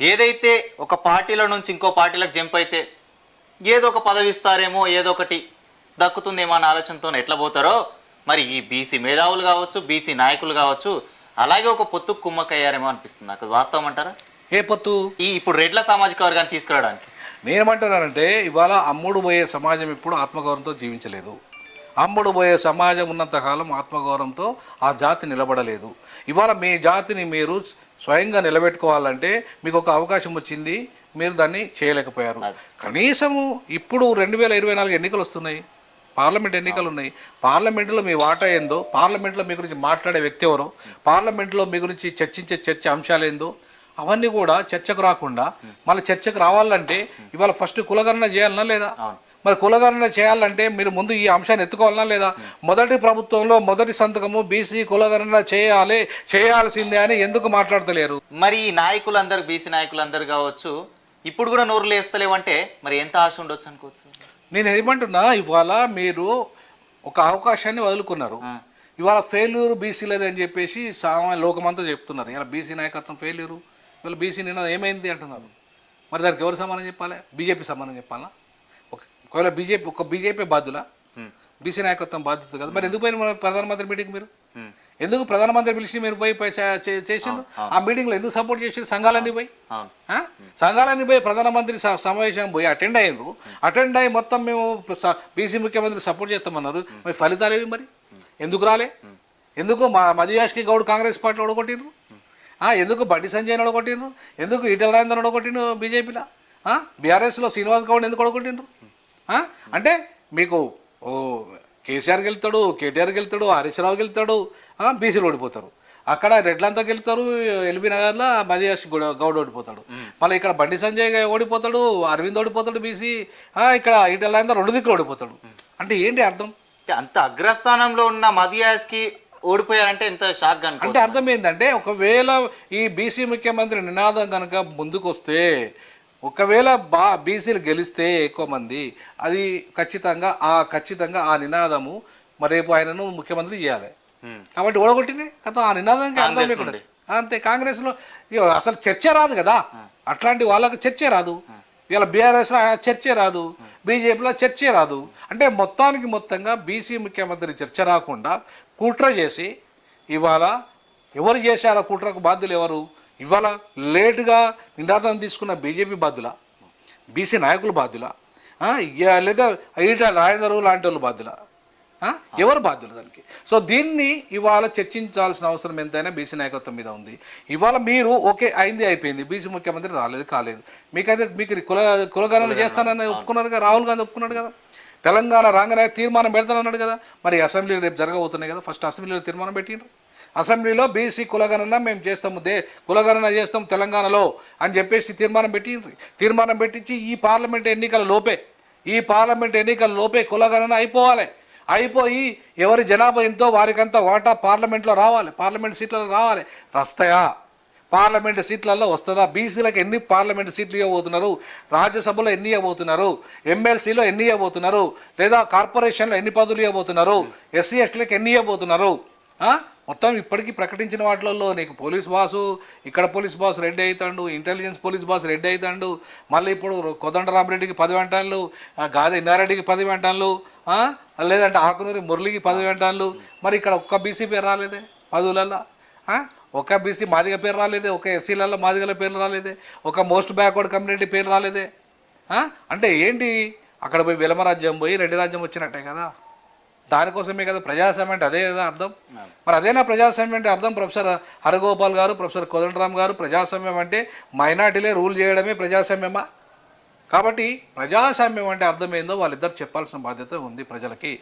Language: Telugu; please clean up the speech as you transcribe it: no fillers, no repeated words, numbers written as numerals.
ఏదైతే ఒక పార్టీల నుంచి ఇంకో పార్టీలకు జంప్ అయితే ఏదో ఒక పదవి ఇస్తారేమో, ఏదో ఒకటి దక్కుతుందేమో అన్న ఆలోచనతో ఎట్లా పోతారో, మరి ఈ బీసీ మేధావులు కావచ్చు, బీసీ నాయకులు కావచ్చు, అలాగే ఒక పొత్తు కుమ్మక్కయ్యారేమో అనిపిస్తుంది నాకు. వాస్తవం అంటారా? ఏ పొత్తు? ఇప్పుడు రెడ్ల సామాజిక వర్గాన్ని తీసుకురావడానికి. నేనేమంటున్నానంటే, ఇవాళ అమ్ముడు పోయే సమాజం ఇప్పుడు ఆత్మగౌరవంతో జీవించలేదు. అమ్ముడు పోయే సమాజం ఉన్నంతకాలం ఆత్మగౌరవంతో ఆ జాతి నిలబడలేదు. ఇవాళ మీ జాతిని మీరు స్వయంగా నిలబెట్టుకోవాలంటే మీకు ఒక అవకాశం వచ్చింది, మీరు దాన్ని చేయలేకపోయారు. కనీసము ఇప్పుడు 2024 ఎన్నికలు వస్తున్నాయి, పార్లమెంట్ ఎన్నికలు ఉన్నాయి. పార్లమెంట్లో మీ వాటా ఏందో, పార్లమెంట్లో మీ గురించి మాట్లాడే వ్యక్తి ఎవరో, పార్లమెంట్లో మీ గురించి చర్చించే చర్చ అంశాలు ఏందో అవన్నీ కూడా చర్చకు రాకుండా మళ్ళీ చర్చకు రావాలంటే ఇవాళ ఫస్ట్ కులగణన చేయాలన్నా లేదా? మరి కులగణన చేయాలంటే మీరు ముందు ఈ అంశాన్ని ఎత్తుకోవాలన్నా లేదా? మొదటి ప్రభుత్వంలో మొదటి సంతకము బీసీ కులగణన చేయాల్సిందే అని ఎందుకు మాట్లాడతలేరు? మరి ఈ నాయకులందరూ, బీసీ నాయకులందరూ కావచ్చు, ఇప్పుడు కూడా నోరులు వేస్తలేవంటే మరి ఎంత ఆశ ఉండొచ్చు అనుకోవచ్చు? నేను ఏమంటున్నా, ఇవాళ మీరు ఒక అవకాశాన్ని వదులుకున్నారు. ఇవాళ ఫెయిల్యూర్ బీసీలది అని చెప్పేసి లోకమంతా చెప్తున్నారు. ఇలా బీసీ నాయకత్వం ఫెయిల్యూరు, ఇవాళ బీసీ నిన్న ఏమైంది అంటున్నారు. మరి దానికి ఎవరు సమానం చెప్పాలి? బీజేపీ సమానం చెప్పాలా? ఒకవేళ బీజేపీ బాధ్యుల, బీసీ నాయకత్వం బాధ్యత కదా. మరి ఎందుకు పోయిన ప్రధానమంత్రి మీటింగ్ మీరు? ఎందుకు ప్రధానమంత్రి పిలిచి మీరు పోయి చేసిండు? ఆ మీటింగ్లో ఎందుకు సపోర్ట్ చేసిండు? సంఘాలన్నీ పోయి ప్రధానమంత్రి సమావేశం పోయి అటెండ్ అయ్యారు. అటెండ్ అయ్యి మొత్తం మేము బీసీ ముఖ్యమంత్రి సపోర్ట్ చేస్తామన్నారు. మరి ఫలితాలు ఏవి? మరి ఎందుకు రాలే? ఎందుకు మధుయాష్కి గౌడ్ కాంగ్రెస్ పార్టీలో ఓడగొట్టిండ్రు? ఎందుకు బండి సంజయ్ ఓడగొట్టిండ్రు? ఎందుకు ఈటెల రాజేందర్ ఓడగొట్టిండ్రు బీజేపీలో? బీఆర్ఎస్లో శ్రీనివాస్ గౌడ్ ఎందుకు ఓడగొట్టిండ్రు? అంటే మీకు కేసీఆర్ గెలుతాడు, కేటీఆర్ గెలుతాడు, హరీష్ రావు గెలుతాడు, బీసీలు ఓడిపోతారు. అక్కడ రెడ్లంతా గెలుతారు, ఎల్బీ నగర్లో మధుయాష్ గౌడ్ ఓడిపోతాడు. మళ్ళీ ఇక్కడ బండి సంజయ్ ఓడిపోతాడు, అరవింద్ ఓడిపోతాడు బీసీ, ఇక్కడ ఈటెల రాజేందర్ 2 దిక్కులు ఓడిపోతాడు. అంటే ఏంటి అర్థం? అంత అగ్రస్థానంలో ఉన్న మధుయాష్కి ఓడిపోయారంటే ఎంత షాక్ గా. అంటే అర్థం ఏంటంటే, ఒకవేళ ఈ బీసీ ముఖ్యమంత్రి నినాదం కనుక ముందుకు వస్తే, ఒకవేళ బీసీలు గెలిస్తే ఎక్కువ మంది, అది ఖచ్చితంగా ఆ నినాదము మరి రేపు ఆయనను ముఖ్యమంత్రి చేయాలి. కాబట్టి ఓడగొట్టినే కదా ఆ నినాదానికి అర్థం లేకుండా. అంతే. కాంగ్రెస్లో అసలు చర్చ రాదు కదా, అట్లాంటి వాళ్ళకు చర్చే రాదు. ఇలా బీఆర్ఎస్లో చర్చే రాదు, బీజేపీలో చర్చే రాదు. అంటే మొత్తంగా బీసీ ముఖ్యమంత్రి చర్చ రాకుండా కుట్ర చేసి, ఇవాళ ఎవరు చేశారు ఆ కుట్రకు బాధ్యులు ఎవరు? ఇవాళ లేటుగా నినాదం తీసుకున్న బీజేపీ బాధ్యుల, బీసీ నాయకులు బాధ్యుల, లేదా ఈటెల రాజేందర్ లాంటి వాళ్ళు బాధ్యుల? ఎవరు బాధ్యులు దానికి? సో దీన్ని ఇవాళ చర్చించాల్సిన అవసరం ఎంతైనా బీసీ నాయకత్వం మీద ఉంది. ఇవాళ మీరు ఓకే అయిపోయింది, బీసీ ముఖ్యమంత్రి కాలేదు. మీకు కులగణన చేస్తానని ఒప్పుకున్నారు కదా, రాహుల్ గాంధీ ఒప్పుకున్నాడు కదా. తెలంగాణ రాగానే తీర్మానం పెడతానన్నాడు కదా. మరి అసెంబ్లీలో రేపు జరగబోతున్నాయి కదా, ఫస్ట్ అసెంబ్లీలో తీర్మానం పెట్టిండ్రు. అసెంబ్లీలో బీసీ కులగణన మేము చేస్తాము, కులగణన చేస్తాం తెలంగాణలో అని చెప్పేసి తీర్మానం పెట్టించి ఈ పార్లమెంట్ ఎన్నికల లోపే కులగణన అయిపోయి ఎవరి జనాభా ఎంతో వారికంతా వాటా పార్లమెంట్లో రావాలి, పార్లమెంట్ సీట్లలో రావాలి. వస్తాయా? పార్లమెంట్ సీట్లలో వస్తుందా? బీసీలకు ఎన్ని పార్లమెంట్ సీట్లు ఇవ్వబోతున్నారు? రాజ్యసభలో ఎన్ని ఇవ్వబోతున్నారు? ఎమ్మెల్సీలో ఎన్ని ఇవ్వబోతున్నారు? లేదా కార్పొరేషన్లో ఎన్ని పదవులు ఇవ్వబోతున్నారు? ఎస్సీ ఎస్టీలకు ఎన్ని ఇవ్వబోతున్నారు? మొత్తం ఇప్పటికీ ప్రకటించిన వాటిల్లో నీకు పోలీస్ బాసు, ఇక్కడ పోలీస్ బాస్ రెడ్డి అవుతాడు, ఇంటెలిజెన్స్ పోలీస్ బాస్ రెడ్డి అవుతాడు, మళ్ళీ ఇప్పుడు కోదండరామరెడ్డికి 10 వెంటాళ్ళు, గాది ఇందారెడ్డికి 10 వెంటాళ్ళు, లేదంటే ఆకునూరి మురళికి 10 వెంటాళ్ళు. మరి ఇక్కడ ఒక్క బీసీ పేరు రాలేదే పదవులల్లో? ఒక బీసీ మాదిగ పేరు రాలేదే, ఒక ఎస్సీలలో మాదిగల పేర్లు రాలేదే, ఒక మోస్ట్ బ్యాక్వర్డ్ కమ్యూనిటీ పేరు రాలేదే. అంటే ఏంటి? అక్కడ పోయి విలమరాజ్యం పోయి రెడ్డి రాజ్యం వచ్చినట్టే కదా. దానికోసమే కదా ప్రజాస్వామ్యం అంటే, అదే కదా అర్థం. మరి అదేనా ప్రజాస్వామ్యం అంటే అర్థం? ప్రొఫెసర్ హరగోపాల్ గారు, ప్రొఫెసర్ కోదండరామ్ గారు, ప్రజాస్వామ్యం అంటే మైనార్టీలే రూల్ చేయడమే ప్రజాస్వామ్యమా? కాబట్టి ప్రజాస్వామ్యం అంటే అర్థం ఏందో వాళ్ళిద్దరు చెప్పాల్సిన బాధ్యత ఉంది ప్రజలకి.